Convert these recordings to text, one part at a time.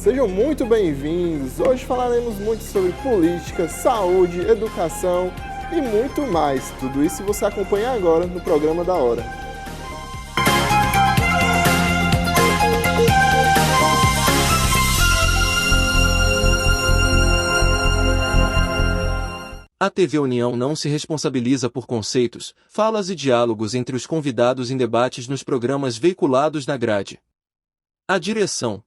Sejam muito bem-vindos. Hoje falaremos muito sobre política, saúde, educação e muito mais. Tudo isso você acompanha agora no programa da hora. A TV União não se responsabiliza por conceitos, falas e diálogos entre os convidados em debates nos programas veiculados na grade. A direção.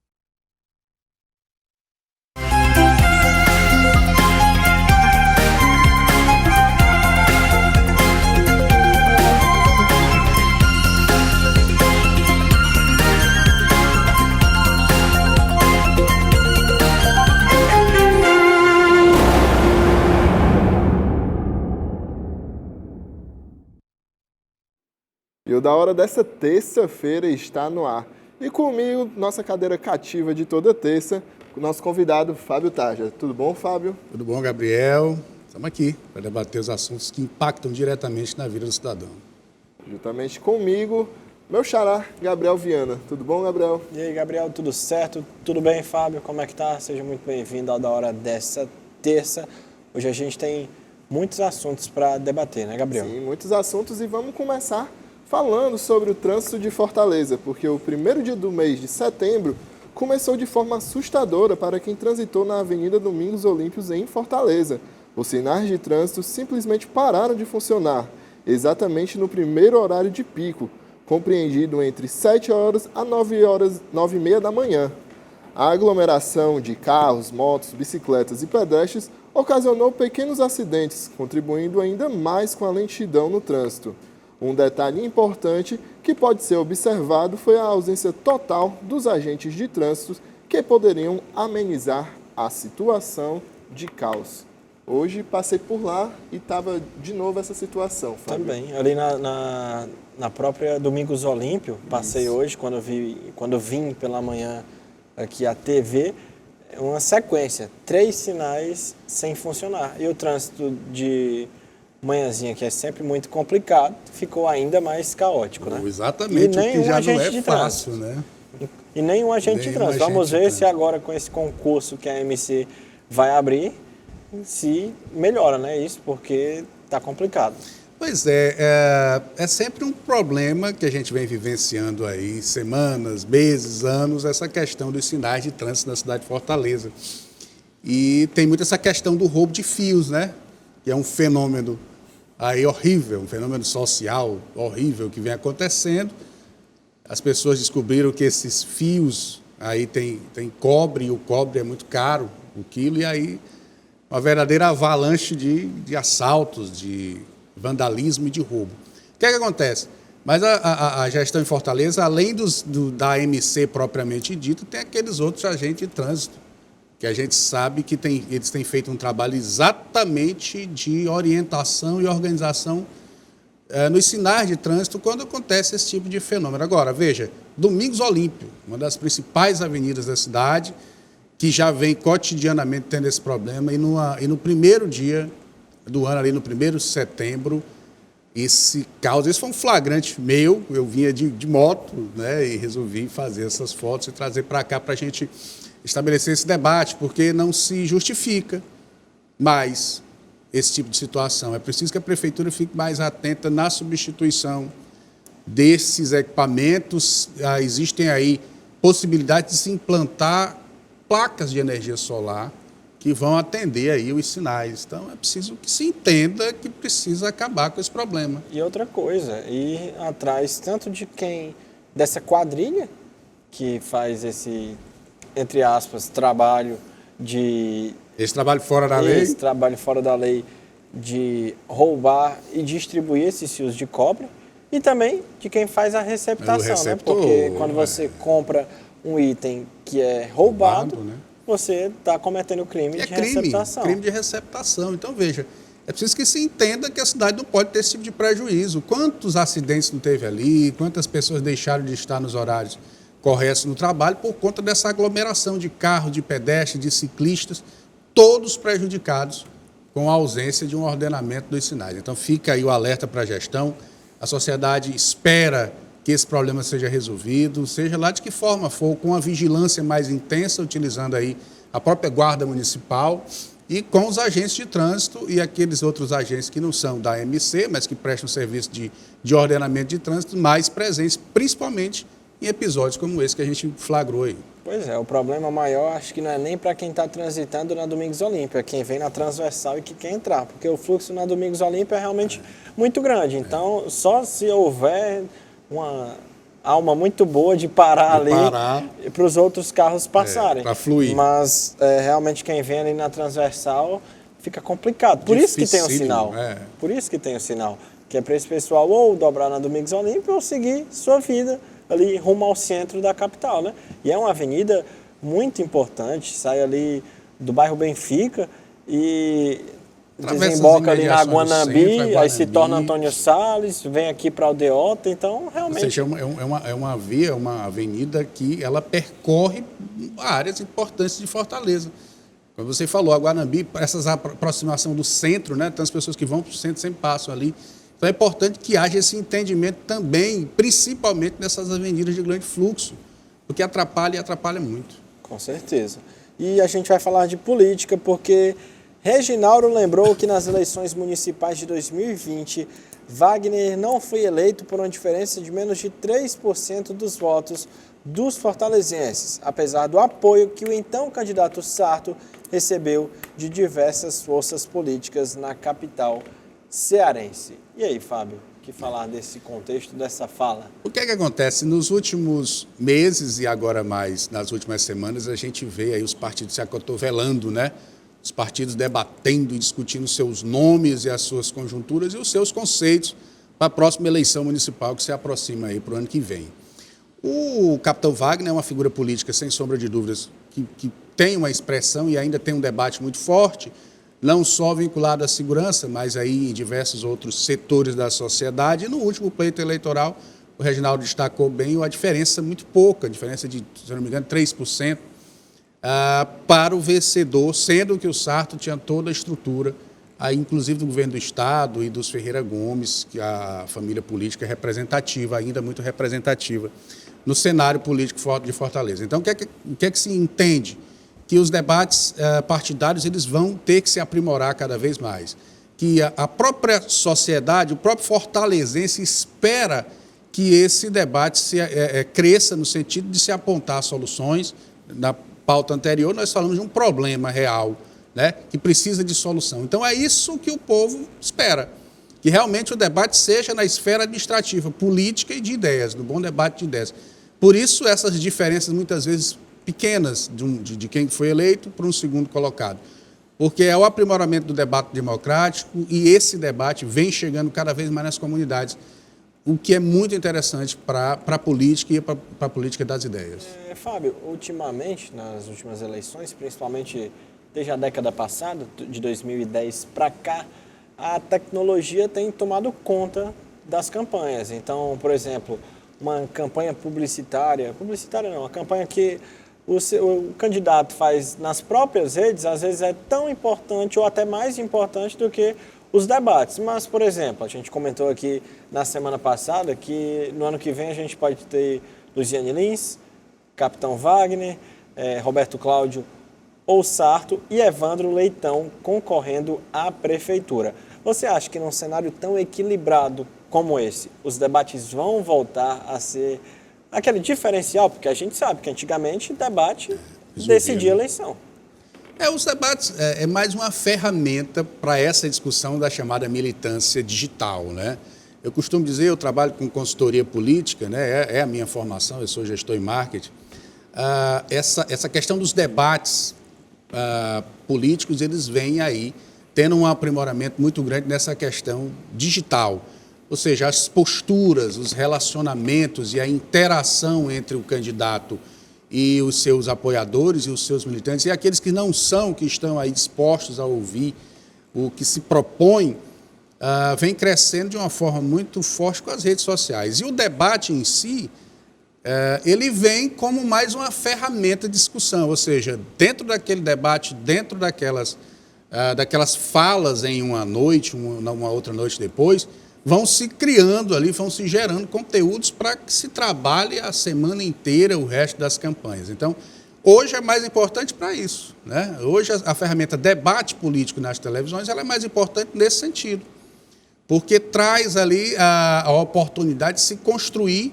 E o da hora dessa terça-feira está no ar. E comigo, nossa cadeira cativa de toda terça, o nosso convidado Fábio Tarja. Tudo bom, Fábio? Tudo bom, Gabriel? Estamos aqui para debater os assuntos que impactam diretamente na vida do cidadão. Juntamente comigo, meu xará, Gabriel Viana. Tudo bom, Gabriel? E aí, Gabriel, tudo certo? Tudo bem, Fábio? Como é que tá? Seja muito bem-vindo ao da hora dessa terça. Hoje a gente tem muitos assuntos para debater, né, Gabriel? Sim, muitos assuntos e vamos começar falando sobre o trânsito de Fortaleza, porque o primeiro dia do mês de setembro começou de forma assustadora para quem transitou na Avenida Domingos Olímpios em Fortaleza. Os sinais de trânsito simplesmente pararam de funcionar, exatamente no primeiro horário de pico, compreendido entre 7 horas a 9h30 da manhã. A aglomeração de carros, motos, bicicletas e pedestres ocasionou pequenos acidentes, contribuindo ainda mais com a lentidão no trânsito. Um detalhe importante que pode ser observado foi a ausência total dos agentes de trânsito que poderiam amenizar a situação de caos. Hoje passei por lá e estava de novo essa situação, Fábio. Também, ali na própria Domingos Olímpio, passei hoje, quando vim pela manhã aqui a TV, uma sequência, 3 sinais sem funcionar. E o trânsito de manhãzinha, que é sempre muito complicado, ficou ainda mais caótico, né? Exatamente, o que já não é fácil, né? E nem um agente de trânsito. Vamos ver se agora com esse concurso que a MC vai abrir, se melhora, né? Isso, porque está complicado. Pois é sempre um problema que a gente vem vivenciando aí, semanas, meses, anos, essa questão dos sinais de trânsito na cidade de Fortaleza. E tem muito essa questão do roubo de fios, né? Que é um fenômeno aí horrível, um fenômeno social horrível que vem acontecendo. As pessoas descobriram que esses fios aí tem cobre, e o cobre é muito caro, o quilo, e aí uma verdadeira avalanche de assaltos, de vandalismo e de roubo. O que é que acontece? Mas a gestão em Fortaleza, além da MC propriamente dita, tem aqueles outros agentes de trânsito, que a gente sabe que eles têm feito um trabalho exatamente de orientação e organização nos sinais de trânsito quando acontece esse tipo de fenômeno. Agora, veja, Domingos Olímpio, uma das principais avenidas da cidade, que já vem cotidianamente tendo esse problema, e no primeiro dia do ano, ali no 1º de setembro, esse foi um flagrante meu, eu vinha de moto, né, e resolvi fazer essas fotos e trazer para cá para a gente estabelecer esse debate, porque não se justifica mais esse tipo de situação. É preciso que a Prefeitura fique mais atenta na substituição desses equipamentos. Existem aí possibilidades de se implantar placas de energia solar que vão atender aí os sinais. Então, é preciso que se entenda que precisa acabar com esse problema. E outra coisa, ir atrás tanto dessa quadrilha que faz esse, entre aspas, trabalho de... Esse trabalho fora da lei? Esse trabalho fora da lei de roubar e distribuir esses fios de cobre, e também de quem faz a receptação, né? Porque quando você compra um item que é roubado, né? Você está cometendo o crime de receptação. Crime de receptação. Então, veja, é preciso que se entenda que a cidade não pode ter esse tipo de prejuízo. Quantos acidentes não teve ali, quantas pessoas deixaram de estar nos horários corretos no trabalho por conta dessa aglomeração de carros, de pedestres, de ciclistas, todos prejudicados com a ausência de um ordenamento dos sinais. Então, fica aí o alerta para a gestão. A sociedade espera que esse problema seja resolvido, seja lá de que forma for, com a vigilância mais intensa, utilizando aí a própria Guarda Municipal e com os agentes de trânsito e aqueles outros agentes que não são da AMC, mas que prestam serviço de ordenamento de trânsito, mais presentes, principalmente em episódios como esse que a gente flagrou aí. Pois é, o problema maior acho que não é nem para quem está transitando na Domingos Olímpio, é quem vem na transversal e que quer entrar, porque o fluxo na Domingos Olímpio é realmente muito grande. Então, só se houver uma alma muito boa de parar ali para os outros carros passarem. Para fluir. Mas realmente quem vem ali na transversal fica complicado. Por isso que tem o sinal. Por isso que tem o sinal. Que é para esse pessoal ou dobrar na Domingos Olímpio ou seguir sua vida ali rumo ao centro da capital, né? E é uma avenida muito importante, sai ali do bairro Benfica e desemboca ali na Guanambi, aí se torna Antônio Salles, vem aqui para Aldeota, então realmente... Ou seja, é uma via, uma avenida que ela percorre áreas importantes de Fortaleza. Como você falou, a Guanambi, essa aproximação do centro, né? Então as pessoas que vão para o centro sempre passam ali. Então é importante que haja esse entendimento também, principalmente nessas avenidas de grande fluxo, porque atrapalha e atrapalha muito. Com certeza. E a gente vai falar de política, porque Reginaldo lembrou que nas eleições municipais de 2020, Wagner não foi eleito por uma diferença de menos de 3% dos votos dos fortalezenses, apesar do apoio que o então candidato Sarto recebeu de diversas forças políticas na capital cearense. E aí, Fábio, o que falar desse contexto, dessa fala? O que é que acontece? Nos últimos meses e agora mais nas últimas semanas, a gente vê aí os partidos se acotovelando, né? Os partidos debatendo e discutindo seus nomes e as suas conjunturas e os seus conceitos para a próxima eleição municipal que se aproxima aí para o ano que vem. O capitão Wagner é uma figura política, sem sombra de dúvidas, que tem uma expressão e ainda tem um debate muito forte, não só vinculado à segurança, mas aí em diversos outros setores da sociedade. E no último pleito eleitoral, o Reginaldo destacou bem a diferença muito pouca, a diferença de, se não me engano, 3%, para o vencedor, sendo que o Sarto tinha toda a estrutura, aí, inclusive do governo do Estado e dos Ferreira Gomes, que a família política é representativa, ainda muito representativa, no cenário político de Fortaleza. Então, o que é que se entende? Que os debates partidários eles vão ter que se aprimorar cada vez mais. Que a própria sociedade, o próprio fortalezense espera que esse debate cresça no sentido de se apontar soluções. Na pauta anterior, nós falamos de um problema real, né, que precisa de solução. Então, é isso que o povo espera, que realmente o debate seja na esfera administrativa, política e de ideias, no bom debate de ideias. Por isso, essas diferenças, muitas vezes, pequenas de quem foi eleito para um segundo colocado. Porque é o aprimoramento do debate democrático e esse debate vem chegando cada vez mais nas comunidades, o que é muito interessante para a política e para a política das ideias. Fábio, ultimamente, nas últimas eleições, principalmente desde a década passada, de 2010 para cá, a tecnologia tem tomado conta das campanhas. Então, por exemplo, uma campanha publicitária não, uma campanha que o candidato faz nas próprias redes, às vezes é tão importante ou até mais importante do que os debates. Mas, por exemplo, a gente comentou aqui na semana passada que no ano que vem a gente pode ter Luziane Lins, Capitão Wagner, Roberto Cláudio ou Sarto e Evandro Leitão concorrendo à prefeitura. Você acha que num cenário tão equilibrado como esse, os debates vão voltar a ser aquele diferencial? Porque a gente sabe que antigamente debate decidia a eleição. Os debates é mais uma ferramenta para essa discussão da chamada militância digital, né? Eu costumo dizer, eu trabalho com consultoria política, né? É a minha formação, eu sou gestor em marketing. Essa questão dos debates políticos, eles vêm aí tendo um aprimoramento muito grande nessa questão digital. Ou seja, as posturas, os relacionamentos e a interação entre o candidato e os seus apoiadores e os seus militantes, e aqueles que não são, que estão aí dispostos a ouvir o que se propõe, vem crescendo de uma forma muito forte com as redes sociais. E o debate em si, ele vem como mais uma ferramenta de discussão, ou seja, dentro daquele debate, dentro daquelas falas em uma noite, uma outra noite depois, vão se criando ali, vão se gerando conteúdos para que se trabalhe a semana inteira o resto das campanhas. Então, hoje é mais importante para isso, né? Hoje a ferramenta debate político nas televisões ela é mais importante nesse sentido, porque traz ali a oportunidade de se construir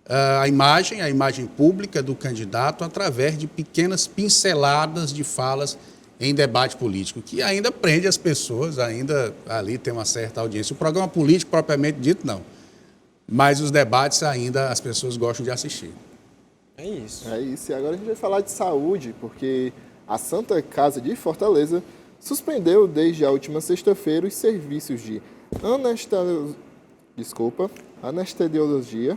a imagem pública do candidato através de pequenas pinceladas de falas em debate político, que ainda prende as pessoas, ainda ali tem uma certa audiência. O programa político, propriamente dito, não. Mas os debates ainda as pessoas gostam de assistir. É isso. É isso. E agora a gente vai falar de saúde, porque a Santa Casa de Fortaleza suspendeu desde a última sexta-feira os serviços de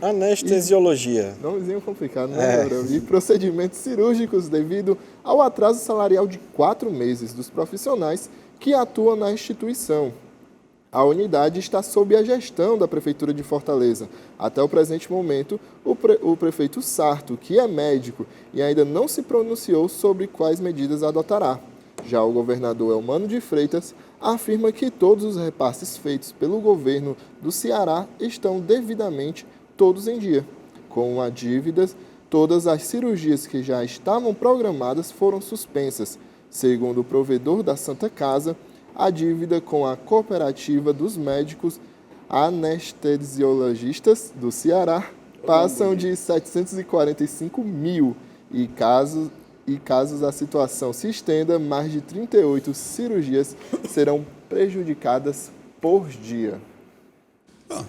anestesiologia. Nomezinho complicado, né? E procedimentos cirúrgicos devido ao atraso salarial de 4 meses dos profissionais que atuam na instituição. A unidade está sob a gestão da Prefeitura de Fortaleza. Até o presente momento, o prefeito Sarto, que é médico e ainda não se pronunciou sobre quais medidas adotará. Já o governador Elmano de Freitas afirma que todos os repasses feitos pelo governo do Ceará estão devidamente todos em dia. Com a dívida, todas as cirurgias que já estavam programadas foram suspensas. Segundo o provedor da Santa Casa, a dívida com a Cooperativa dos Médicos Anestesiologistas do Ceará passam de 745 mil e caso a situação se estenda, mais de 38 cirurgias serão prejudicadas por dia.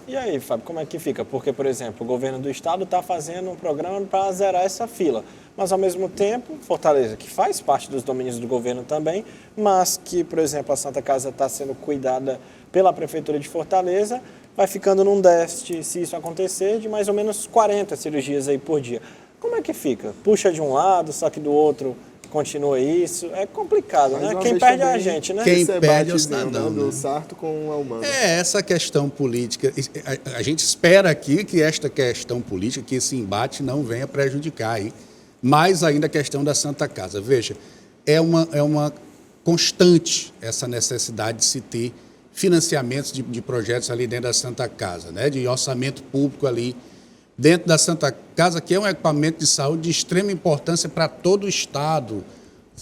E aí, Fábio, como é que fica? Porque, por exemplo, o governo do estado está fazendo um programa para zerar essa fila, mas, ao mesmo tempo, Fortaleza, que faz parte dos domínios do governo também, mas que, por exemplo, a Santa Casa está sendo cuidada pela Prefeitura de Fortaleza, vai ficando num déficit, se isso acontecer, de mais ou menos 40 cirurgias aí por dia. Como é que fica? Puxa de um lado, só que do outro continua isso. É complicado, né? Quem perde é a gente, né? Quem perde é o cidadão, né? Do Sarto com o Elmano. Essa questão política. A gente espera aqui que esta questão política, que esse embate não venha prejudicar aí. Mais ainda a questão da Santa Casa. Veja, é uma constante essa necessidade de se ter financiamentos de projetos ali dentro da Santa Casa, né? De orçamento público ali dentro da Santa Casa, que é um equipamento de saúde de extrema importância para todo o Estado.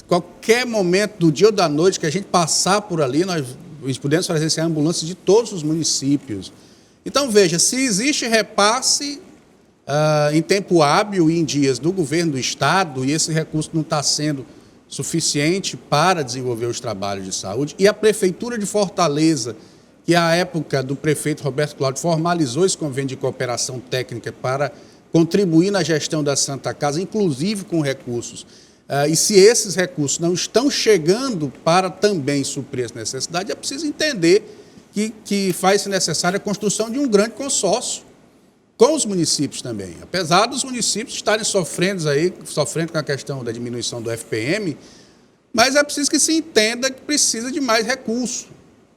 Qualquer momento do dia ou da noite que a gente passar por ali, nós podemos fazer essa ambulância de todos os municípios. Então, veja, se existe repasse em tempo hábil e em dias do governo do Estado, e esse recurso não está sendo suficiente para desenvolver os trabalhos de saúde, e a Prefeitura de Fortaleza, que à época do prefeito Roberto Cláudio formalizou esse convênio de cooperação técnica para contribuir na gestão da Santa Casa, inclusive com recursos. E se esses recursos não estão chegando para também suprir essa necessidade, é preciso entender que faz-se necessária a construção de um grande consórcio com os municípios também. Apesar dos municípios estarem sofrendo com a questão da diminuição do FPM, mas é preciso que se entenda que precisa de mais recursos.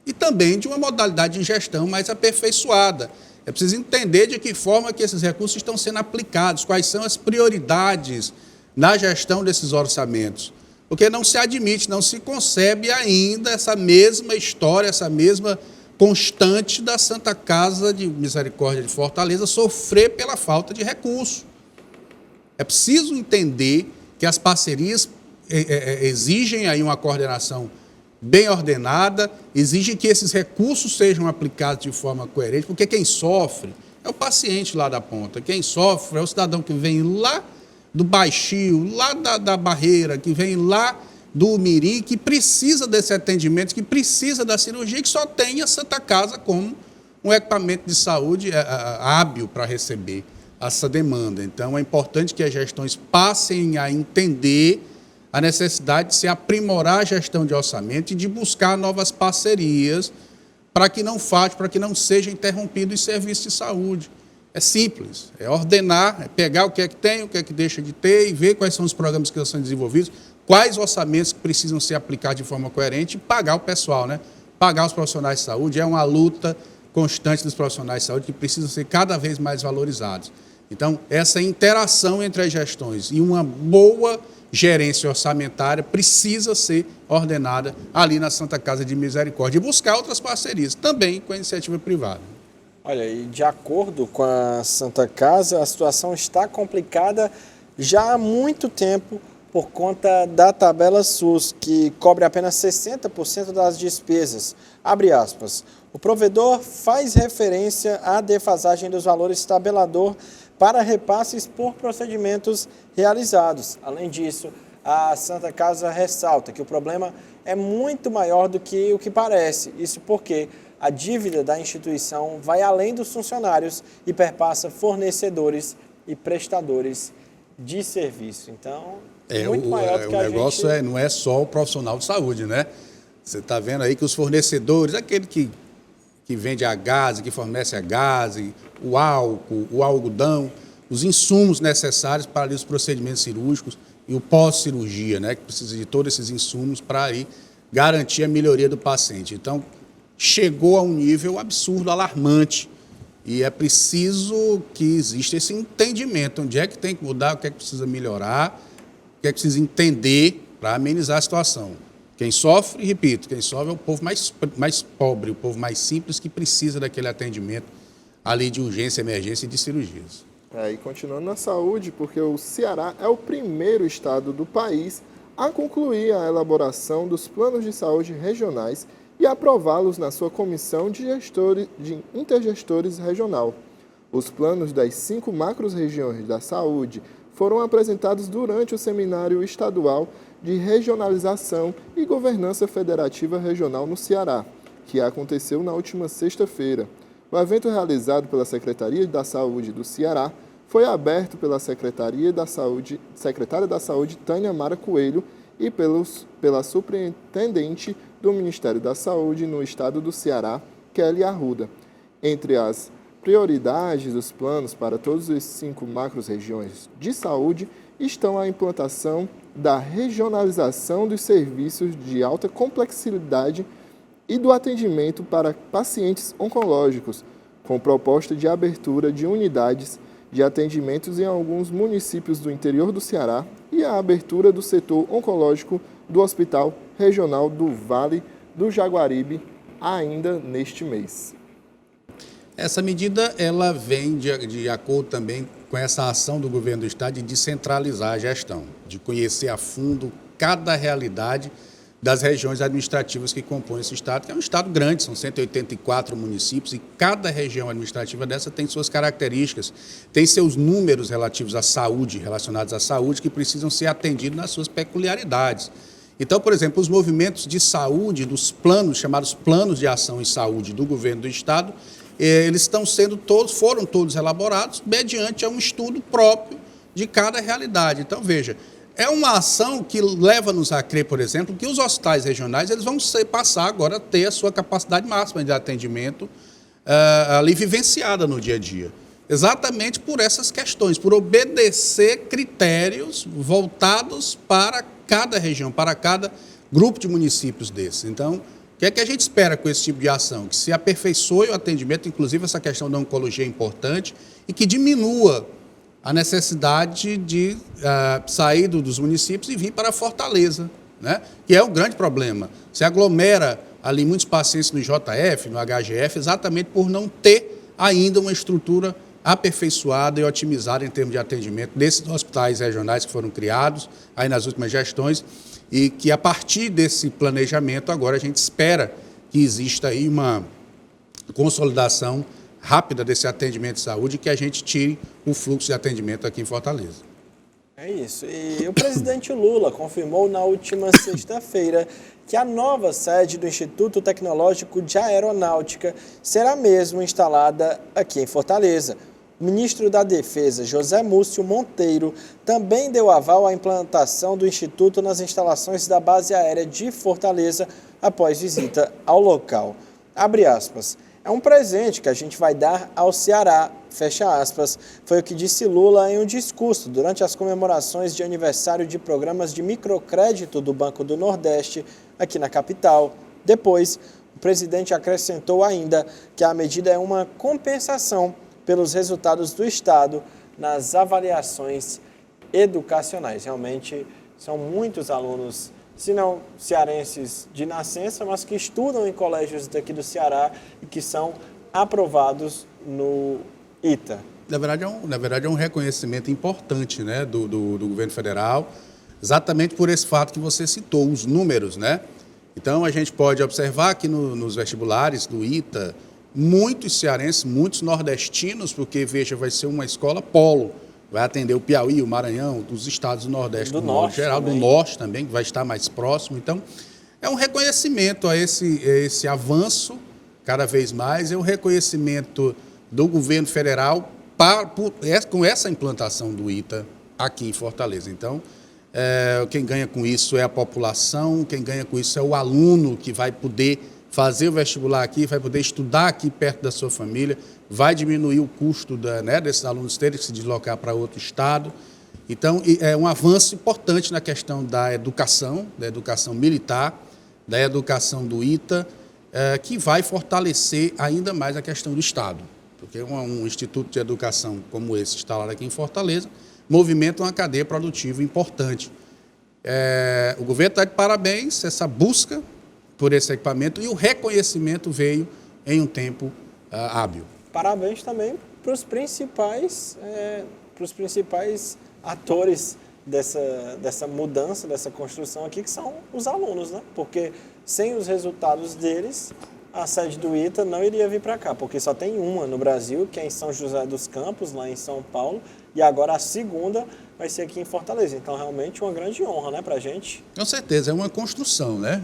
E também de uma modalidade de gestão mais aperfeiçoada. É preciso entender de que forma que esses recursos estão sendo aplicados, quais são as prioridades na gestão desses orçamentos. Porque não se admite, não se concebe ainda essa mesma história, essa mesma constante da Santa Casa de Misericórdia de Fortaleza sofrer pela falta de recursos. É preciso entender que as parcerias exigem aí uma coordenação bem ordenada, exige que esses recursos sejam aplicados de forma coerente, porque quem sofre é o paciente lá da ponta, quem sofre é o cidadão que vem lá do Baixio, lá da Barreira, que vem lá do Mirim, que precisa desse atendimento, que precisa da cirurgia, que só tem a Santa Casa como um equipamento de saúde hábil para receber essa demanda. Então, é importante que as gestões passem a entender a necessidade de se aprimorar a gestão de orçamento e de buscar novas parcerias para que não falte, para que não seja interrompido o serviço de saúde. É simples, é ordenar, é pegar o que é que tem, o que é que deixa de ter e ver quais são os programas que são desenvolvidos, quais orçamentos que precisam ser aplicados de forma coerente e pagar o pessoal, né? Pagar os profissionais de saúde é uma luta constante dos profissionais de saúde que precisam ser cada vez mais valorizados. Então, essa interação entre as gestões e uma boa gerência orçamentária precisa ser ordenada ali na Santa Casa de Misericórdia e buscar outras parcerias, também com a iniciativa privada. Olha, e de acordo com a Santa Casa, a situação está complicada já há muito tempo por conta da tabela SUS, que cobre apenas 60% das despesas. Abre aspas. O provedor faz referência à defasagem dos valores tabelador para repasses por procedimentos realizados. Além disso, a Santa Casa ressalta que o problema é muito maior do que o que parece. Isso porque a dívida da instituição vai além dos funcionários e perpassa fornecedores e prestadores de serviço. Então, muito maior do que a gente... O negócio não é só o profissional de saúde, né? Você está vendo aí que os fornecedores, aquele que vende a gás, que fornece a gás, o álcool, o algodão, os insumos necessários para ali, os procedimentos cirúrgicos e o pós-cirurgia, né? Que precisa de todos esses insumos para aí garantir a melhoria do paciente. Então, chegou a um nível absurdo, alarmante, e é preciso que exista esse entendimento, onde é que tem que mudar, o que é que precisa melhorar, o que é que precisa entender para amenizar a situação. Quem sofre, repito, quem sofre é o povo mais pobre, o povo mais simples que precisa daquele atendimento ali de urgência, emergência e de cirurgias. E continuando na saúde, porque o Ceará é o primeiro estado do país a concluir a elaboração dos planos de saúde regionais e aprová-los na sua comissão de intergestores regional. Os planos das 5 macro-regiões da saúde foram apresentados durante o Seminário Estadual de Regionalização e Governança Federativa Regional no Ceará, que aconteceu na última sexta-feira. O evento realizado pela Secretaria da Saúde do Ceará foi aberto pela secretária da Saúde, Tânia Mara Coelho, e pela superintendente do Ministério da Saúde no estado do Ceará, Kelly Arruda. Entre as prioridades dos planos para todas as 5 macro-regiões de saúde estão a implantação da regionalização dos serviços de alta complexidade e do atendimento para pacientes oncológicos, com proposta de abertura de unidades de atendimentos em alguns municípios do interior do Ceará e a abertura do setor oncológico do Hospital Regional do Vale do Jaguaribe ainda neste mês. Essa medida ela vem de acordo também com essa ação do governo do estado de descentralizar a gestão, de conhecer a fundo cada realidade das regiões administrativas que compõem esse estado, que é um estado grande, são 184 municípios, e cada região administrativa dessa tem suas características, tem seus números relativos à saúde, relacionados à saúde, que precisam ser atendidos nas suas peculiaridades. Então, por exemplo, os movimentos de saúde, dos planos, chamados planos de ação em saúde do governo do estado, eles foram todos elaborados mediante um estudo próprio de cada realidade. Então, veja, é uma ação que leva-nos a crer, por exemplo, que os hospitais regionais eles vão passar agora a ter a sua capacidade máxima de atendimento ali vivenciada no dia a dia. Exatamente por essas questões, por obedecer critérios voltados para cada região, para cada grupo de municípios desses. Então, o que é que a gente espera com esse tipo de ação? Que se aperfeiçoe o atendimento, inclusive essa questão da oncologia é importante, e que diminua a necessidade de sair dos municípios e vir para a Fortaleza, né? Que é um grande problema. Se aglomera ali muitos pacientes no JF, no HGF, exatamente por não ter ainda uma estrutura aperfeiçoada e otimizada em termos de atendimento desses hospitais regionais que foram criados aí nas últimas gestões, e que a partir desse planejamento agora a gente espera que exista aí uma consolidação rápida desse atendimento de saúde e que a gente tire o fluxo de atendimento aqui em Fortaleza. É isso. E o presidente Lula confirmou na última sexta-feira que a nova sede do Instituto Tecnológico de Aeronáutica será mesmo instalada aqui em Fortaleza. O ministro da Defesa, José Múcio Monteiro, também deu aval à implantação do Instituto nas instalações da Base Aérea de Fortaleza após visita ao local. Abre aspas. É um presente que a gente vai dar ao Ceará, fecha aspas, foi o que disse Lula em um discurso durante as comemorações de aniversário de programas de microcrédito do Banco do Nordeste, aqui na capital. Depois, o presidente acrescentou ainda que a medida é uma compensação pelos resultados do Estado nas avaliações educacionais. Realmente, são muitos alunos, se não cearenses de nascença, mas que estudam em colégios daqui do Ceará e que são aprovados no ITA? Na verdade, é um reconhecimento importante, né, do governo federal, exatamente por esse fato que você citou, os números, né? Então, a gente pode observar que nos vestibulares do ITA, muitos cearenses, muitos nordestinos, porque, veja, vai ser uma escola polo, vai atender o Piauí, o Maranhão, dos estados do Nordeste, do modo Norte geral, também. do Norte também, que vai estar mais próximo. Então, é um reconhecimento a esse avanço, cada vez mais, é um reconhecimento do governo federal com essa implantação do ITA aqui em Fortaleza. Então, quem ganha com isso é a população, quem ganha com isso é o aluno que vai poder fazer o vestibular aqui, vai poder estudar aqui perto da sua família, vai diminuir o custo desses alunos terem que se deslocar para outro estado. Então, é um avanço importante na questão da educação militar, da educação do ITA, que vai fortalecer ainda mais a questão do Estado. Porque um instituto de educação como esse, instalado aqui em Fortaleza, movimenta uma cadeia produtiva importante. O governo está de parabéns, essa busca por esse equipamento, e o reconhecimento veio em um tempo hábil. Parabéns também para os principais atores dessa mudança, dessa construção aqui, que são os alunos, né? Porque sem os resultados deles, a sede do ITA não iria vir para cá, porque só tem uma no Brasil, que é em São José dos Campos, lá em São Paulo, e agora a segunda vai ser aqui em Fortaleza. Então, realmente, uma grande honra, né, para a gente. Com certeza, é uma construção, né?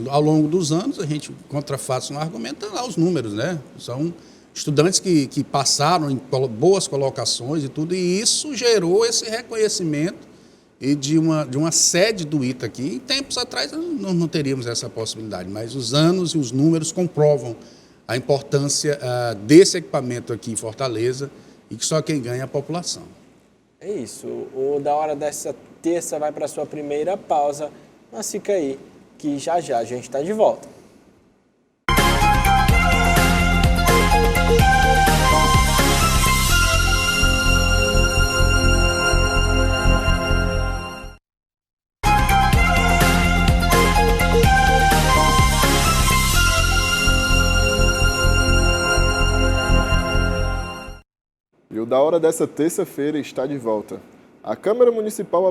Ao longo dos anos, a gente, contra fatos no argumento, lá os números, né? São estudantes que passaram em boas colocações e tudo, e isso gerou esse reconhecimento e de uma sede do ITA aqui. Em tempos atrás, nós não teríamos essa possibilidade, mas os anos e os números comprovam a importância desse equipamento aqui em Fortaleza, e que só quem ganha é a população. É isso. O Da Hora dessa terça vai para a sua primeira pausa, mas fica aí, que já a gente está de volta. E o Da Hora dessa terça-feira está de volta. A Câmara Municipal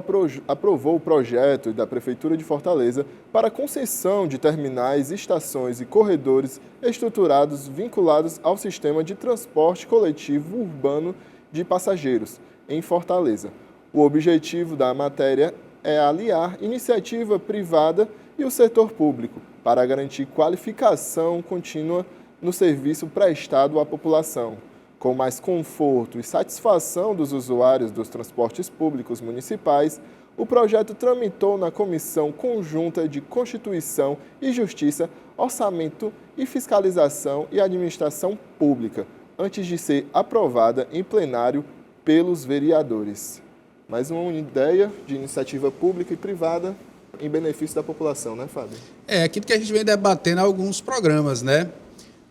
aprovou o projeto da Prefeitura de Fortaleza para a concessão de terminais, estações e corredores estruturados vinculados ao sistema de transporte coletivo urbano de passageiros em Fortaleza. O objetivo da matéria é aliar iniciativa privada e o setor público para garantir qualificação contínua no serviço prestado à população. Com mais conforto e satisfação dos usuários dos transportes públicos municipais, o projeto tramitou na Comissão Conjunta de Constituição e Justiça, Orçamento e Fiscalização e Administração Pública, antes de ser aprovada em plenário pelos vereadores. Mais uma ideia de iniciativa pública e privada em benefício da população, né, Fábio? É aquilo que a gente vem debatendo em alguns programas, né?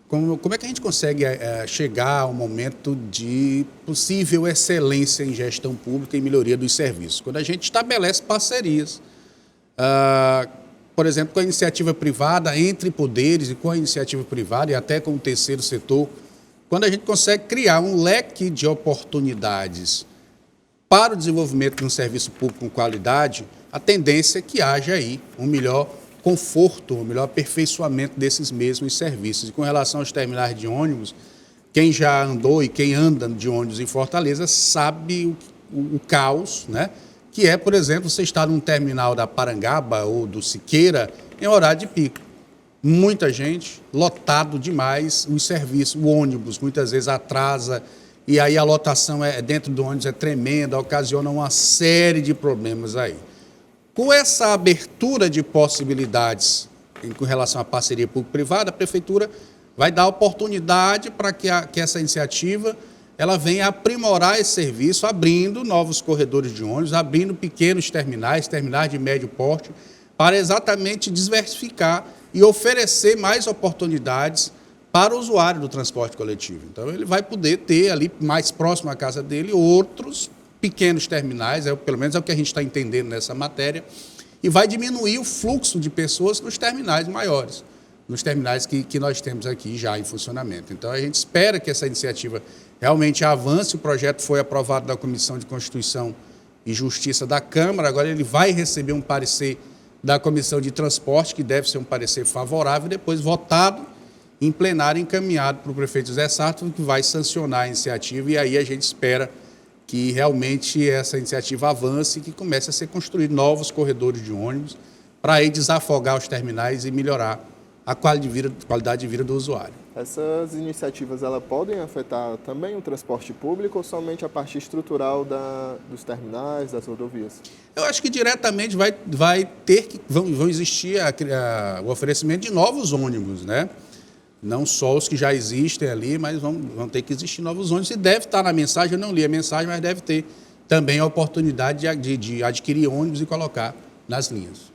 Como é que a gente consegue chegar ao momento de possível excelência em gestão pública e melhoria dos serviços? Quando a gente estabelece parcerias, por exemplo, com a iniciativa privada, entre poderes e com a iniciativa privada e até com o terceiro setor, quando a gente consegue criar um leque de oportunidades para o desenvolvimento de um serviço público com qualidade, a tendência é que haja aí um melhor conforto, um melhor aperfeiçoamento desses mesmos serviços. E com relação aos terminais de ônibus, quem já andou e quem anda de ônibus em Fortaleza sabe o caos, né? Que é, por exemplo, você estar num terminal da Parangaba ou do Siqueira em horário de pico. Muita gente, lotado demais, os serviços, o ônibus muitas vezes atrasa, e aí a lotação dentro do ônibus é tremenda, ocasiona uma série de problemas aí. Com essa abertura de possibilidades com relação à parceria público-privada, a Prefeitura vai dar oportunidade para que essa iniciativa ela venha aprimorar esse serviço, abrindo novos corredores de ônibus, abrindo pequenos terminais de médio porte, para exatamente diversificar e oferecer mais oportunidades para o usuário do transporte coletivo. Então, ele vai poder ter ali, mais próximo à casa dele, outros pequenos terminais, pelo menos é o que a gente está entendendo nessa matéria, e vai diminuir o fluxo de pessoas nos terminais maiores. nos terminais que nós temos aqui já em funcionamento. Então, a gente espera que essa iniciativa realmente avance. O projeto foi aprovado na Comissão de Constituição e Justiça da Câmara, agora ele vai receber um parecer da Comissão de Transporte, que deve ser um parecer favorável, e depois votado em plenário, encaminhado para o prefeito José Sarto, que vai sancionar a iniciativa, e aí a gente espera que realmente essa iniciativa avance e que comece a ser construído novos corredores de ônibus para aí desafogar os terminais e melhorar a qualidade de vida do usuário. Essas iniciativas elas podem afetar também o transporte público ou somente a parte estrutural dos terminais, das rodovias? Eu acho que diretamente vão existir o oferecimento de novos ônibus, né? Não só os que já existem ali, mas vão ter que existir novos ônibus. E deve estar na mensagem, eu não li a mensagem, mas deve ter também a oportunidade de adquirir ônibus e colocar nas linhas.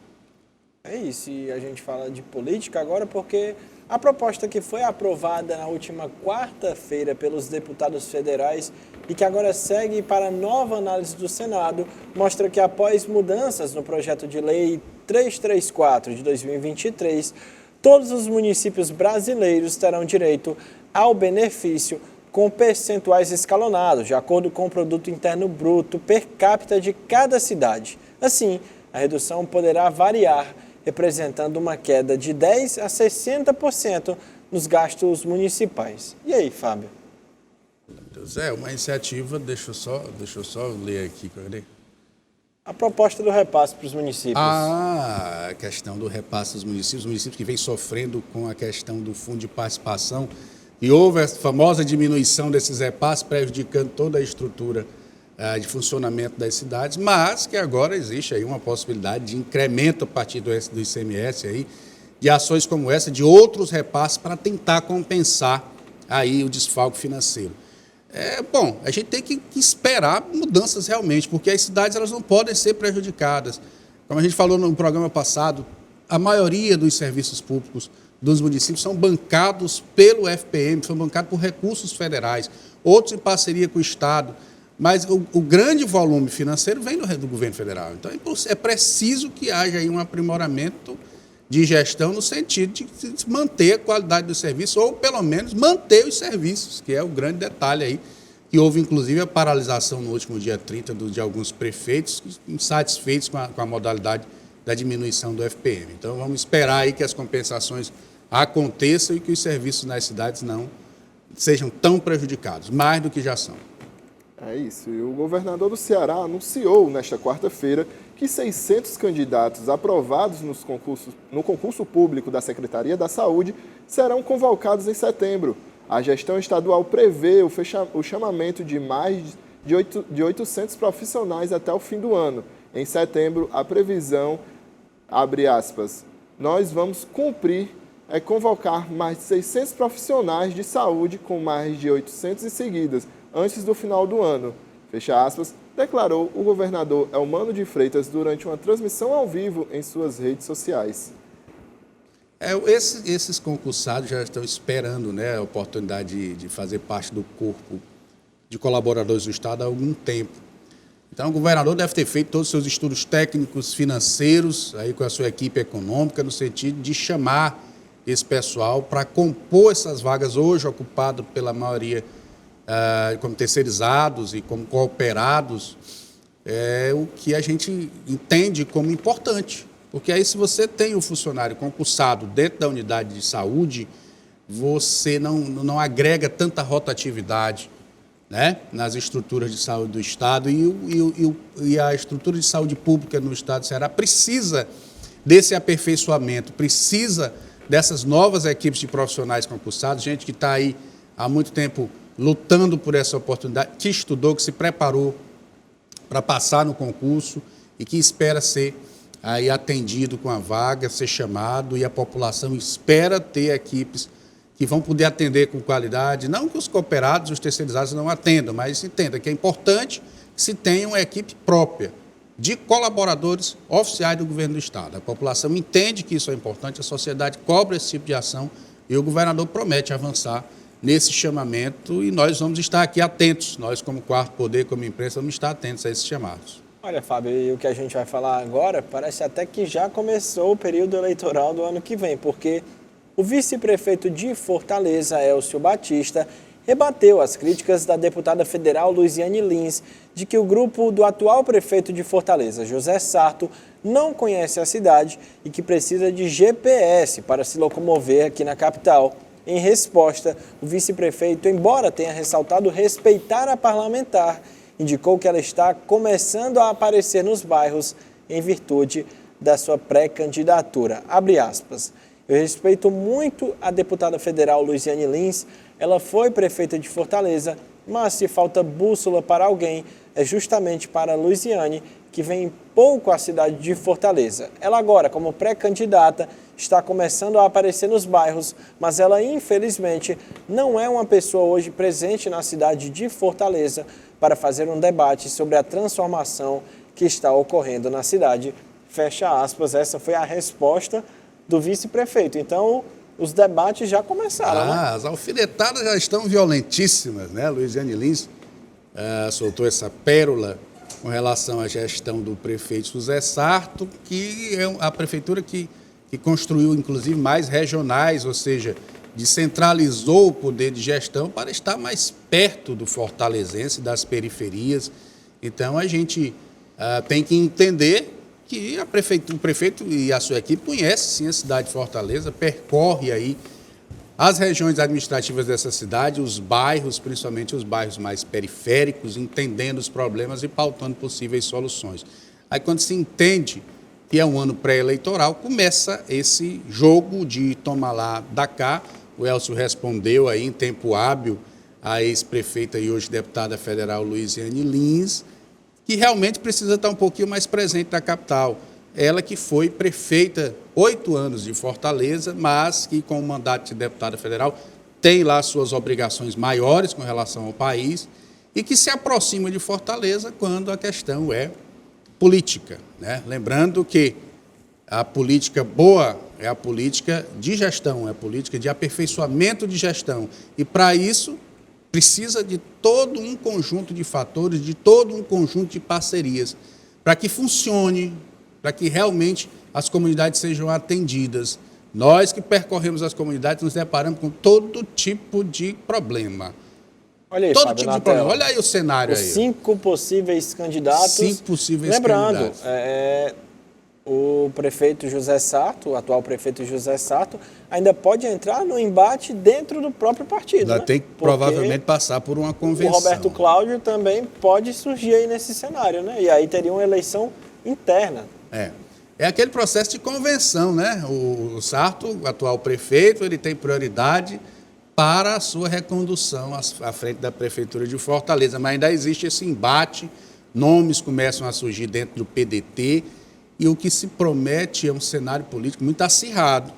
É isso, e a gente fala de política agora porque a proposta que foi aprovada na última quarta-feira pelos deputados federais e que agora segue para nova análise do Senado, mostra que após mudanças no projeto de lei 334 de 2023, todos os municípios brasileiros terão direito ao benefício com percentuais escalonados, de acordo com o Produto Interno Bruto per capita de cada cidade. Assim, a redução poderá variar, representando uma queda de 10% a 60% nos gastos municipais. E aí, Fábio? É uma iniciativa, deixa eu só ler aqui. A proposta do repasse para os municípios. A questão do repasse dos municípios, os municípios que vêm sofrendo com a questão do fundo de participação, e houve a famosa diminuição desses repasses, prejudicando toda a estrutura de funcionamento das cidades, mas que agora existe aí uma possibilidade de incremento a partir do ICMS, aí, de ações como essa, de outros repasses para tentar compensar aí o desfalque financeiro. Bom, a gente tem que esperar mudanças realmente, porque as cidades elas não podem ser prejudicadas. Como a gente falou no programa passado, a maioria dos serviços públicos dos municípios são bancados pelo FPM, são bancados por recursos federais, outros em parceria com o Estado, mas o grande volume financeiro vem do governo federal. Então, é preciso que haja aí um aprimoramento de gestão no sentido de manter a qualidade do serviço ou, pelo menos, manter os serviços, que é o grande detalhe aí, que houve, inclusive, a paralisação no último dia 30 de alguns prefeitos insatisfeitos com a modalidade da diminuição do FPM. Então, vamos esperar aí que as compensações aconteçam e que os serviços nas cidades não sejam tão prejudicados, mais do que já são. É isso. E o governador do Ceará anunciou nesta quarta-feira que 600 candidatos aprovados no concurso público da Secretaria da Saúde serão convocados em setembro. A gestão estadual prevê o chamamento de mais de 800 profissionais até o fim do ano. Em setembro, a previsão, abre aspas, nós vamos cumprir, convocar mais de 600 profissionais de saúde com mais de 800 em seguidas, antes do final do ano, fecha aspas, declarou o governador Elmano de Freitas durante uma transmissão ao vivo em suas redes sociais. Esses concursados já estão esperando, né, a oportunidade de fazer parte do corpo de colaboradores do Estado há algum tempo. Então, o governador deve ter feito todos os seus estudos técnicos, financeiros, aí com a sua equipe econômica, no sentido de chamar esse pessoal para compor essas vagas hoje ocupadas pela maioria como terceirizados e como cooperados, o que a gente entende como importante. Porque aí, se você tem um funcionário concursado dentro da unidade de saúde, você não agrega tanta rotatividade, né, nas estruturas de saúde do Estado e a estrutura de saúde pública no Estado do Ceará precisa desse aperfeiçoamento, precisa dessas novas equipes de profissionais concursados, gente que está aí há muito tempo lutando por essa oportunidade, que estudou, que se preparou para passar no concurso e que espera ser aí atendido com a vaga, ser chamado, e a população espera ter equipes que vão poder atender com qualidade, não que os cooperados, os terceirizados não atendam, mas entenda que é importante que se tenha uma equipe própria de colaboradores oficiais do governo do Estado. A população entende que isso é importante, a sociedade cobra esse tipo de ação e o governador promete avançar nesse chamamento e nós vamos estar aqui atentos, nós como Quarto Poder, como imprensa, vamos estar atentos a esses chamados. Olha, Fábio, e o que a gente vai falar agora parece até que já começou o período eleitoral do ano que vem, porque o vice-prefeito de Fortaleza, Elcio Batista, rebateu as críticas da deputada federal Luiziane Lins de que o grupo do atual prefeito de Fortaleza, José Sarto, não conhece a cidade e que precisa de GPS para se locomover aqui na capital. Em resposta, o vice-prefeito, embora tenha ressaltado respeitar a parlamentar, indicou que ela está começando a aparecer nos bairros em virtude da sua pré-candidatura. Abre aspas. Eu respeito muito a deputada federal Luiziane Lins, ela foi prefeita de Fortaleza, mas se falta bússola para alguém, é justamente para a Luiziane, que vem pouco à cidade de Fortaleza. Ela agora, como pré-candidata, está começando a aparecer nos bairros, mas ela, infelizmente, não é uma pessoa hoje presente na cidade de Fortaleza para fazer um debate sobre a transformação que está ocorrendo na cidade. Fecha aspas, essa foi a resposta do vice-prefeito. Então, os debates já começaram, né? As alfinetadas já estão violentíssimas, né? Luiziane Lins soltou essa pérola com relação à gestão do prefeito José Sarto, que é a prefeitura que construiu, inclusive, mais regionais, ou seja, descentralizou o poder de gestão para estar mais perto do fortalezense, das periferias. Então, a gente tem que entender que o prefeito e a sua equipe conhecem, sim, a cidade de Fortaleza, percorre aí as regiões administrativas dessa cidade, os bairros, principalmente os bairros mais periféricos, entendendo os problemas e pautando possíveis soluções. Aí, quando se entende que é um ano pré-eleitoral, começa esse jogo de toma lá, dá cá. O Elcio respondeu aí em tempo hábil a ex-prefeita e hoje deputada federal Luiziane Lins, que realmente precisa estar um pouquinho mais presente na capital. Ela que foi prefeita 8 anos de Fortaleza, mas que com o mandato de deputada federal tem lá suas obrigações maiores com relação ao país e que se aproxima de Fortaleza quando a questão é política, né? Lembrando que a política boa é a política de gestão, é a política de aperfeiçoamento de gestão. E para isso precisa de todo um conjunto de fatores, de todo um conjunto de parcerias, para que funcione, para que realmente as comunidades sejam atendidas. Nós que percorremos as comunidades nos deparamos com todo tipo de problema. Olha aí, todo Fábio, tipo de problema. Olha aí o cenário Os aí. 5 possíveis candidatos. 5 possíveis Lembrando, candidatos. O prefeito José Sarto, o atual prefeito José Sarto, ainda pode entrar no embate dentro do próprio partido. Ainda né? tem que Porque provavelmente passar por uma convenção. O Roberto Cláudio também pode surgir aí nesse cenário, né? E aí teria uma eleição interna. É aquele processo de convenção, né? O Sarto, o atual prefeito, ele tem prioridade para a sua recondução à frente da Prefeitura de Fortaleza. Mas ainda existe esse embate, nomes começam a surgir dentro do PDT, e o que se promete é um cenário político muito acirrado,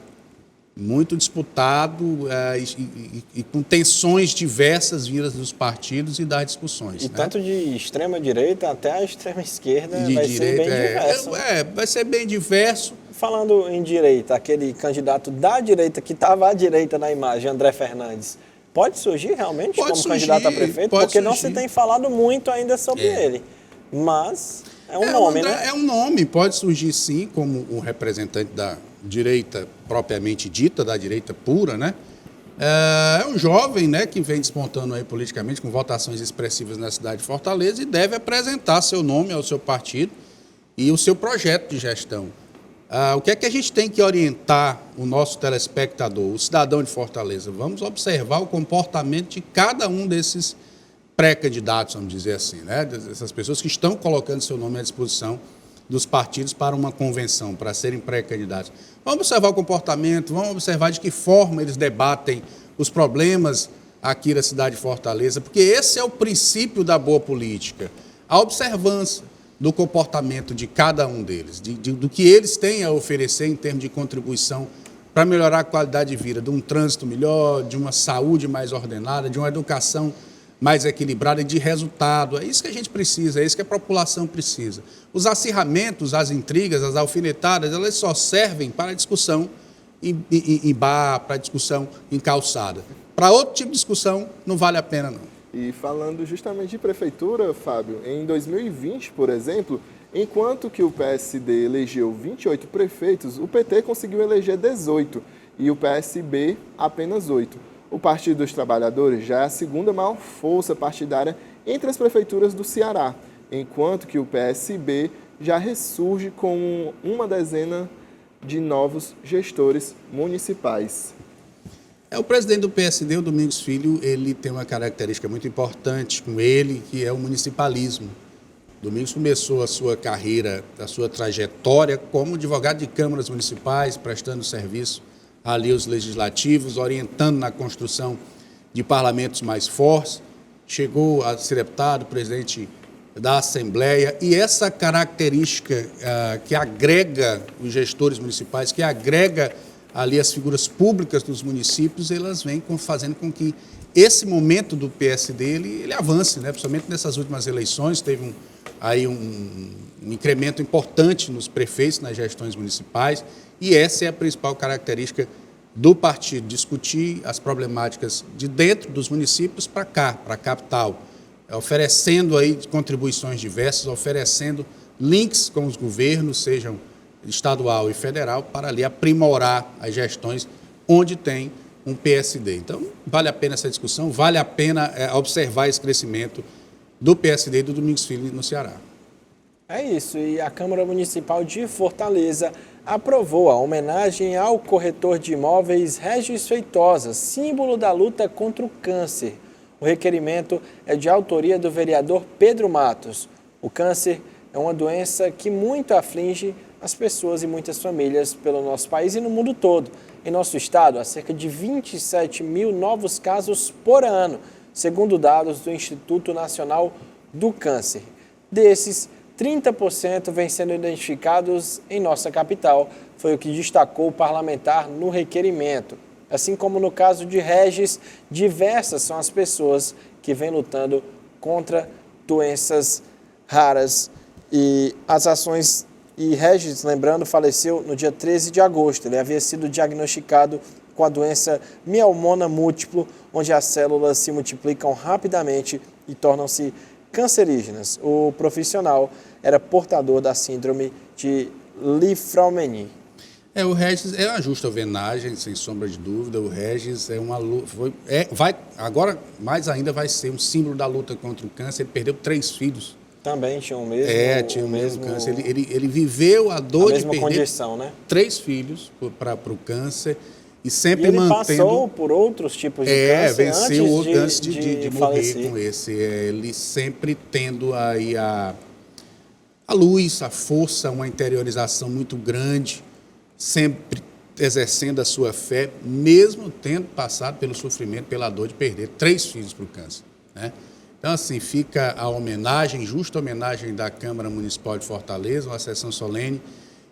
muito disputado e com tensões diversas vindas dos partidos e das discussões. E né? tanto de extrema-direita até a extrema-esquerda De vai direita, ser bem diverso. vai ser bem diverso. Falando em direita, aquele candidato da direita que estava à direita na imagem, André Fernandes, pode surgir realmente como candidato a prefeito? Porque não se tem falado muito ainda sobre ele. Mas é um nome, né? É um nome, pode surgir sim como um representante da direita propriamente dita, da direita pura, né? É um jovem, né, que vem despontando aí politicamente com votações expressivas na cidade de Fortaleza e deve apresentar seu nome ao seu partido e o seu projeto de gestão. O que é que a gente tem que orientar o nosso telespectador, o cidadão de Fortaleza? Vamos observar o comportamento de cada um desses pré-candidatos, vamos dizer assim, né? Dessas pessoas que estão colocando seu nome à disposição dos partidos para uma convenção, para serem pré-candidatos. Vamos observar o comportamento, vamos observar de que forma eles debatem os problemas aqui da cidade de Fortaleza, porque esse é o princípio da boa política, a observância do comportamento de cada um deles, do que eles têm a oferecer em termos de contribuição para melhorar a qualidade de vida, de um trânsito melhor, de uma saúde mais ordenada, de uma educação mais equilibrada e de resultado. É isso que a gente precisa, é isso que a população precisa. Os acirramentos, as intrigas, as alfinetadas, elas só servem para a discussão em bar, para a discussão em calçada. Para outro tipo de discussão, não vale a pena, não. E falando justamente de prefeitura, Fábio, em 2020, por exemplo, Enquanto que o PSD elegeu 28 prefeitos, o PT conseguiu eleger 18 e o PSB apenas 8. O Partido dos Trabalhadores já é a segunda maior força partidária entre as prefeituras do Ceará, enquanto que o PSB já ressurge com uma dezena de novos gestores municipais. O presidente do PSD, o Domingos Filho, ele tem uma característica muito importante com ele, que é o municipalismo. Domingos começou a sua carreira, a sua trajetória como advogado de câmaras municipais, prestando serviço ali aos legislativos, orientando na construção de parlamentos mais fortes. Chegou a ser deputado, presidente da Assembleia, e essa característica que agrega os gestores municipais, que agrega ali as figuras públicas dos municípios, elas vêm fazendo com que esse momento do PSD ele avance, né? Principalmente nessas últimas eleições, teve um incremento importante nos prefeitos, nas gestões municipais, e essa é a principal característica do partido, discutir as problemáticas de dentro dos municípios para cá, para a capital, oferecendo aí contribuições diversas, oferecendo links com os governos, sejam estadual e federal, para ali aprimorar as gestões onde tem um PSD. Então, vale a pena essa discussão, vale a pena observar esse crescimento do PSD e do Domingos Filho no Ceará. É isso, e a Câmara Municipal de Fortaleza aprovou a homenagem ao corretor de imóveis Régis Feitosa, símbolo da luta contra o câncer. O requerimento é de autoria do vereador Pedro Matos. O câncer é uma doença que muito aflige as pessoas e muitas famílias pelo nosso país e no mundo todo. Em nosso estado, há cerca de 27 mil novos casos por ano, segundo dados do Instituto Nacional do Câncer. Desses, 30% vêm sendo identificados em nossa capital, foi o que destacou o parlamentar no requerimento. Assim como no caso de Régis, diversas são as pessoas que vêm lutando contra doenças raras e as ações. E Régis, lembrando, faleceu no dia 13 de agosto. Ele havia sido diagnosticado com a doença mieloma múltiplo, onde as células se multiplicam rapidamente e tornam-se cancerígenas. O profissional era portador da síndrome de Li-Fraumeni. O Régis é uma justa homenagem, sem sombra de dúvida. O Régis agora mais ainda vai ser um símbolo da luta contra o câncer. Ele perdeu 3 filhos. Também tinha o mesmo... tinha o mesmo câncer. Ele viveu a dor de perder condição, né? 3 filhos para o câncer e sempre ele mantendo... Ele passou por outros tipos de câncer venceu antes de morrer falecer. Com esse. Ele sempre tendo aí a luz, a força, uma interiorização muito grande, sempre exercendo a sua fé, mesmo tendo passado pelo sofrimento, pela dor de perder 3 filhos para o câncer, né? Então, assim, fica a homenagem, justa homenagem da Câmara Municipal de Fortaleza, uma sessão solene,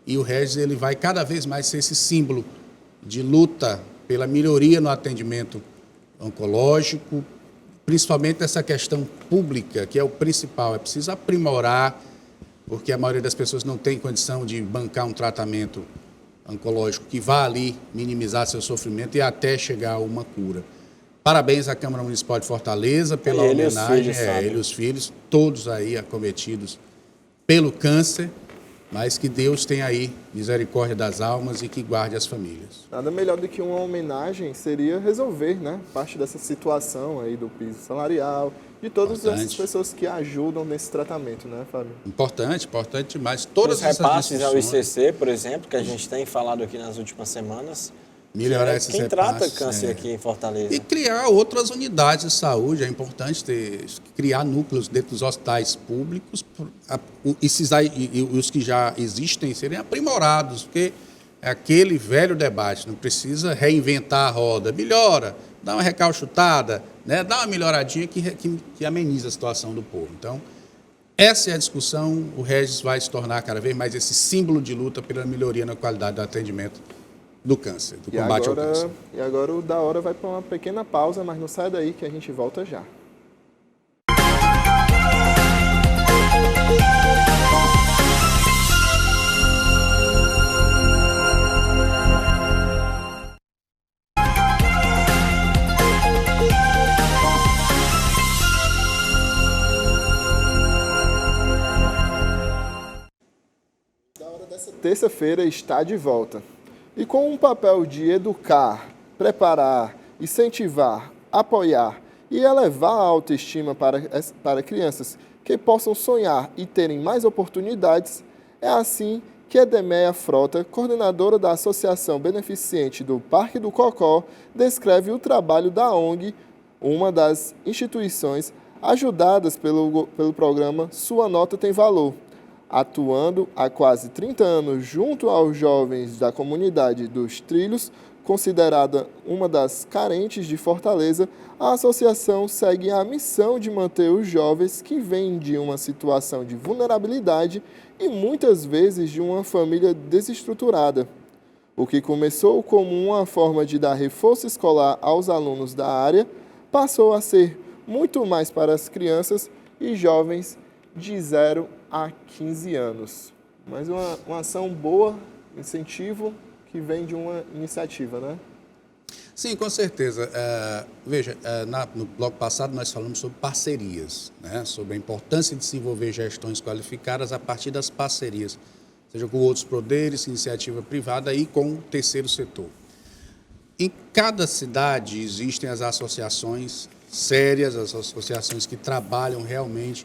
e o Régis ele vai cada vez mais ser esse símbolo de luta pela melhoria no atendimento oncológico, principalmente essa questão pública, que é o principal. É preciso aprimorar, porque a maioria das pessoas não tem condição de bancar um tratamento oncológico que vá ali minimizar seu sofrimento e até chegar a uma cura. Parabéns à Câmara Municipal de Fortaleza pela homenagem, ele e os filhos, todos aí acometidos pelo câncer, mas que Deus tenha aí misericórdia das almas e que guarde as famílias. Nada melhor do que uma homenagem seria resolver, né, parte dessa situação aí do piso salarial, de todas essas pessoas que ajudam nesse tratamento, né, Fábio? Importante demais. Todas os repasses ao ICC, por exemplo, que a gente tem falado aqui nas últimas semanas. Melhorar esses quem repasses, trata câncer aqui em Fortaleza. E criar outras unidades de saúde. É importante criar núcleos dentro dos hospitais públicos e os que já existem serem aprimorados, porque é aquele velho debate, não precisa reinventar a roda. Melhora, dá uma recalchutada, né? Dá uma melhoradinha que ameniza a situação do povo. Então, essa é a discussão. O Régis vai se tornar cada vez mais esse símbolo de luta pela melhoria na qualidade do atendimento do câncer, do combate ao câncer. E agora o Da Hora vai para uma pequena pausa, mas não sai daí que a gente volta já. terça-feira está de volta. E com um papel de educar, preparar, incentivar, apoiar e elevar a autoestima para crianças que possam sonhar e terem mais oportunidades, é assim que Edemeia Frota, coordenadora da Associação Beneficente do Parque do Cocó, descreve o trabalho da ONG, uma das instituições ajudadas pelo programa Sua Nota Tem Valor, atuando há quase 30 anos junto aos jovens da comunidade dos Trilhos, considerada uma das carentes de Fortaleza. A associação segue a missão de manter os jovens que vêm de uma situação de vulnerabilidade e muitas vezes de uma família desestruturada. O que começou como uma forma de dar reforço escolar aos alunos da área, passou a ser muito mais para as crianças e jovens de 0 a 15 anos. Mas uma ação boa, incentivo, que vem de uma iniciativa, né? Sim, com certeza. Veja, no bloco passado nós falamos sobre parcerias, né? Sobre a importância de desenvolver gestões qualificadas a partir das parcerias, seja com outros poderes, iniciativa privada e com o terceiro setor. Em cada cidade existem as associações sérias, as associações que trabalham realmente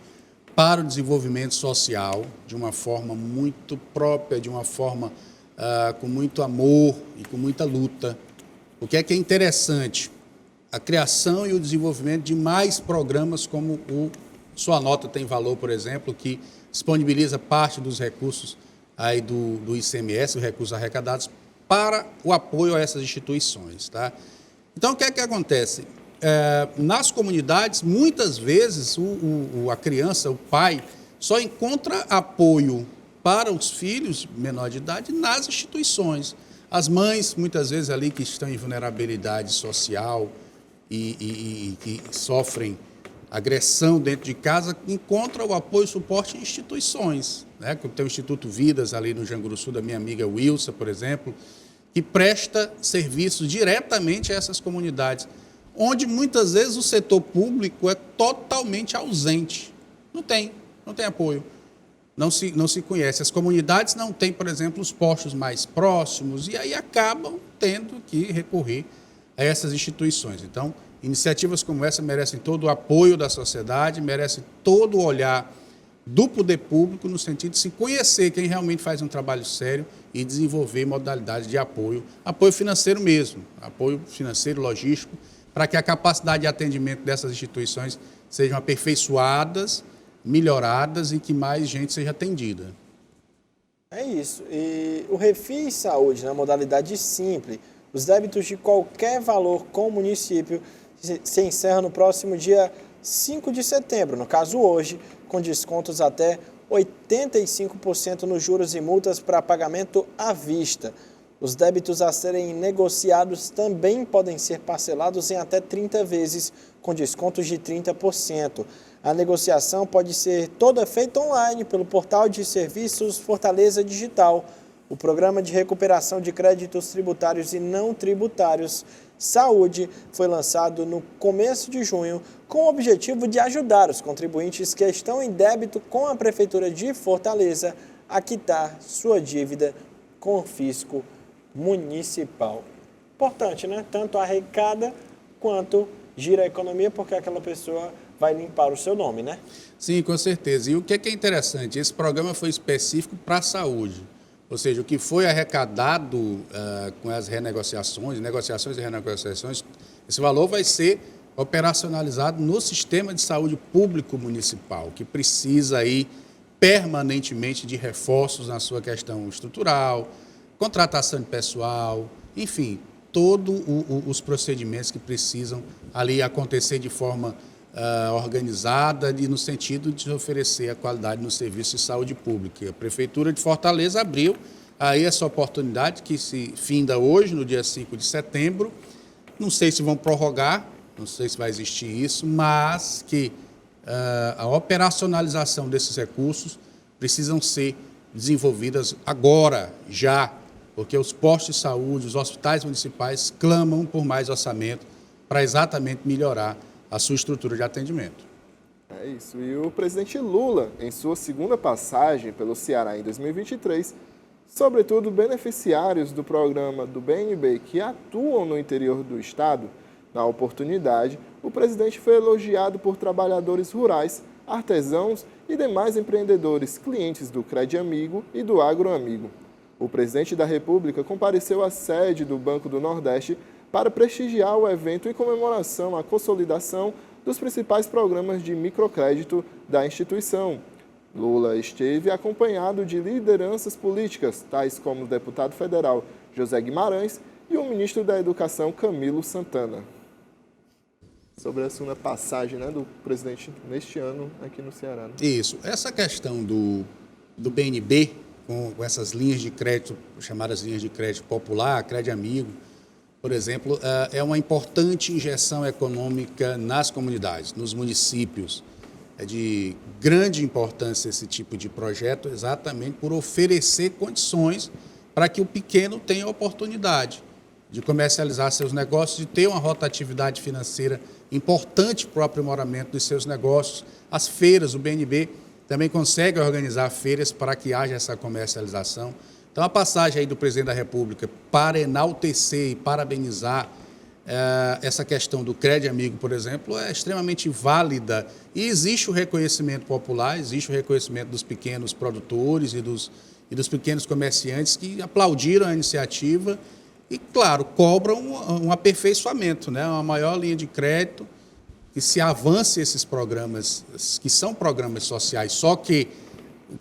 para o desenvolvimento social de uma forma muito própria, de uma forma com muito amor e com muita luta. O que é interessante? A criação e o desenvolvimento de mais programas como o Sua Nota Tem Valor, por exemplo, que disponibiliza parte dos recursos aí do ICMS, os recursos arrecadados, para o apoio a essas instituições. Tá? Então, o que é que acontece? Nas comunidades, muitas vezes, a criança, o pai, só encontra apoio para os filhos menor de idade nas instituições. As mães, muitas vezes, ali que estão em vulnerabilidade social e que sofrem agressão dentro de casa, encontram o apoio e suporte em instituições. Né? Tem o Instituto Vidas, ali no Janguru Sul, da minha amiga Wilsa, por exemplo, que presta serviços diretamente a essas comunidades, onde muitas vezes o setor público é totalmente ausente. Não tem apoio. Não se conhece. As comunidades não têm, por exemplo, os postos mais próximos e aí acabam tendo que recorrer a essas instituições. Então, iniciativas como essa merecem todo o apoio da sociedade, merecem todo o olhar do poder público no sentido de se conhecer quem realmente faz um trabalho sério e desenvolver modalidades de apoio financeiro mesmo, apoio financeiro, logístico, para que a capacidade de atendimento dessas instituições sejam aperfeiçoadas, melhoradas e que mais gente seja atendida. É isso. E o Refis Saúde, na modalidade simples, os débitos de qualquer valor com o município se encerram no próximo dia 5 de setembro, no caso hoje, com descontos até 85% nos juros e multas para pagamento à vista. Os débitos a serem negociados também podem ser parcelados em até 30 vezes, com descontos de 30%. A negociação pode ser toda feita online pelo portal de serviços Fortaleza Digital. O Programa de Recuperação de Créditos Tributários e Não Tributários Saúde foi lançado no começo de junho com o objetivo de ajudar os contribuintes que estão em débito com a Prefeitura de Fortaleza a quitar sua dívida com o fisco municipal. Importante, né? Tanto arrecada quanto gira a economia, porque aquela pessoa vai limpar o seu nome, né? Sim, com certeza. E o que é interessante? Esse programa foi específico para a saúde. Ou seja, o que foi arrecadado com as negociações e renegociações, esse valor vai ser operacionalizado no sistema de saúde público municipal, que precisa aí permanentemente de reforços na sua questão estrutural, contratação de pessoal, enfim, todos os procedimentos que precisam ali acontecer de forma organizada e no sentido de oferecer a qualidade no serviço de saúde pública. A Prefeitura de Fortaleza abriu aí essa oportunidade que se finda hoje, no dia 5 de setembro. Não sei se vão prorrogar, não sei se vai existir isso, mas que a operacionalização desses recursos precisam ser desenvolvidas agora, já, porque os postos de saúde, os hospitais municipais clamam por mais orçamento para exatamente melhorar a sua estrutura de atendimento. É isso. E o presidente Lula, em sua segunda passagem pelo Ceará em 2023, Sobretudo, beneficiários do programa do BNB que atuam no interior do estado. Na oportunidade, o presidente foi elogiado por trabalhadores rurais, artesãos e demais empreendedores, clientes do Cred Amigo e do Agro Amigo. O presidente da República compareceu à sede do Banco do Nordeste para prestigiar o evento em comemoração à consolidação dos principais programas de microcrédito da instituição. Lula esteve acompanhado de lideranças políticas, tais como o deputado federal José Guimarães e o ministro da Educação Camilo Santana. Sobre a segunda passagem, do presidente neste ano aqui no Ceará. Isso. Essa questão do BNB, com essas linhas de crédito, chamadas linhas de crédito popular, Cred Amigo, por exemplo, é uma importante injeção econômica nas comunidades, nos municípios. É de grande importância esse tipo de projeto, exatamente por oferecer condições para que o pequeno tenha oportunidade de comercializar seus negócios, de ter uma rotatividade financeira importante para o aprimoramento dos seus negócios. As feiras, o BNB também consegue organizar feiras para que haja essa comercialização. Então, a passagem aí do presidente da República para enaltecer e parabenizar essa questão do Cred Amigo, por exemplo, é extremamente válida. E existe o reconhecimento popular, existe o reconhecimento dos pequenos produtores e dos pequenos comerciantes que aplaudiram a iniciativa e, claro, cobram um aperfeiçoamento, uma maior linha de crédito, que se avance esses programas, que são programas sociais, só que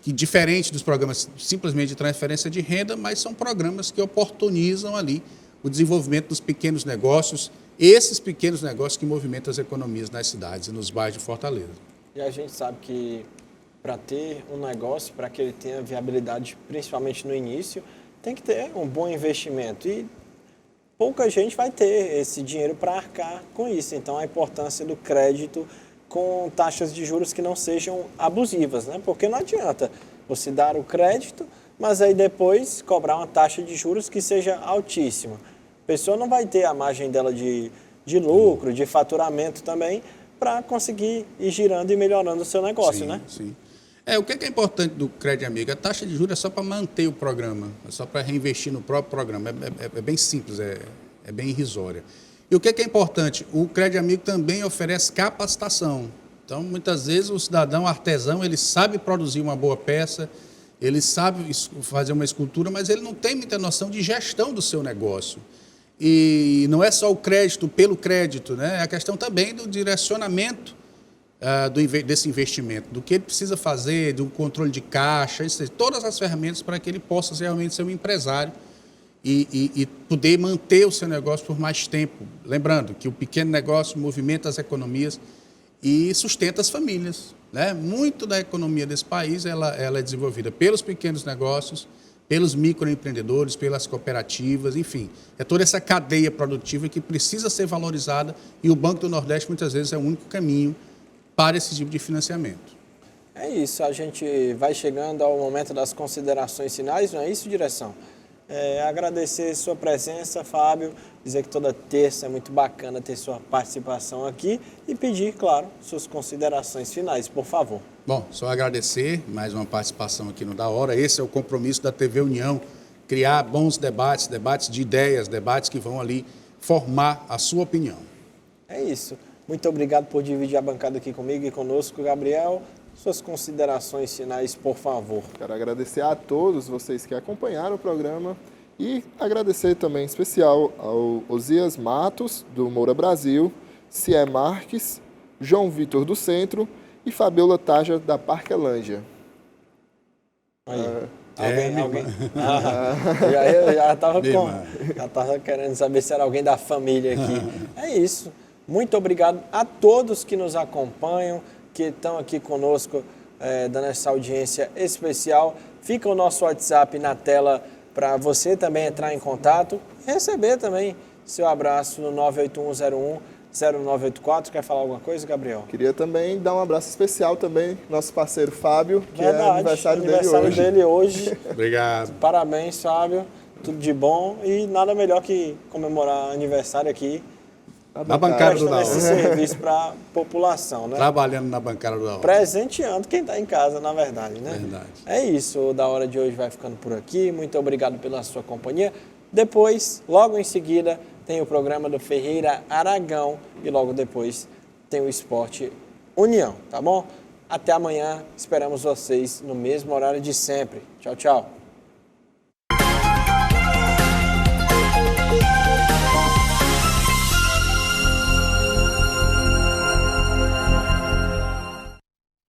diferente dos programas simplesmente de transferência de renda, mas são programas que oportunizam ali o desenvolvimento dos pequenos negócios, esses pequenos negócios que movimentam as economias nas cidades e nos bairros de Fortaleza. E a gente sabe que para ter um negócio, para que ele tenha viabilidade, principalmente no início, tem que ter um bom investimento e pouca gente vai ter esse dinheiro para arcar com isso. Então, a importância do crédito com taxas de juros que não sejam abusivas, Porque não adianta você dar o crédito, mas aí depois cobrar uma taxa de juros que seja altíssima. A pessoa não vai ter a margem dela de lucro, de faturamento também, para conseguir ir girando e melhorando o seu negócio, Sim. O que é importante do Cred Amigo? A taxa de juros é só para manter o programa, é só para reinvestir no próprio programa. É bem simples, é bem irrisória. E o que é importante? O Cred Amigo também oferece capacitação. Então, muitas vezes, o cidadão artesão, ele sabe produzir uma boa peça, ele sabe fazer uma escultura, mas ele não tem muita noção de gestão do seu negócio. E não é só o crédito pelo crédito, É a questão também do direcionamento desse investimento, do que ele precisa fazer, do controle de caixa, todas as ferramentas para que ele possa realmente ser um empresário e poder manter o seu negócio por mais tempo. Lembrando que o pequeno negócio movimenta as economias e sustenta as famílias. Muito da economia desse país ela é desenvolvida pelos pequenos negócios, pelos microempreendedores, pelas cooperativas, enfim. É toda essa cadeia produtiva que precisa ser valorizada e o Banco do Nordeste muitas vezes é o único caminho para esse tipo de financiamento. É isso, a gente vai chegando ao momento das considerações finais, não é isso, direção? Agradecer sua presença, Fábio, dizer que toda terça é muito bacana ter sua participação aqui e pedir, claro, suas considerações finais, por favor. Bom, só agradecer mais uma participação aqui no Da Hora. Esse é o compromisso da TV União, criar bons debates, debates de ideias, debates que vão ali formar a sua opinião. É isso. Muito obrigado por dividir a bancada aqui comigo e conosco, Gabriel. Suas considerações finais, por favor. Quero agradecer a todos vocês que acompanharam o programa e agradecer também em especial ao Osias Matos, do Moura Brasil, Cie Marques, João Vitor do Centro e Fabiola Taja, da Parquelândia. Alguém? Já estava querendo saber se era alguém da família aqui. É isso. Muito obrigado a todos que nos acompanham, que estão aqui conosco, dando essa audiência especial. Fica o nosso WhatsApp na tela para você também entrar em contato e receber também seu abraço no 981010984. Quer falar alguma coisa, Gabriel? Queria também dar um abraço especial também nosso parceiro Fábio, que Verdade, é aniversário dele hoje. Obrigado. Parabéns, Fábio. Tudo de bom e nada melhor que comemorar aniversário aqui Na bancada do prestando Da esse Hora. serviço para a população, né? Trabalhando na bancada do Da Hora. Presenteando quem está em casa, na verdade, né? Verdade. É isso, o Da Hora de hoje vai ficando por aqui. Muito obrigado pela sua companhia. Depois, logo em seguida, tem o programa do Ferreira Aragão e logo depois tem o Esporte União, tá bom? Até amanhã, esperamos vocês no mesmo horário de sempre. Tchau, tchau.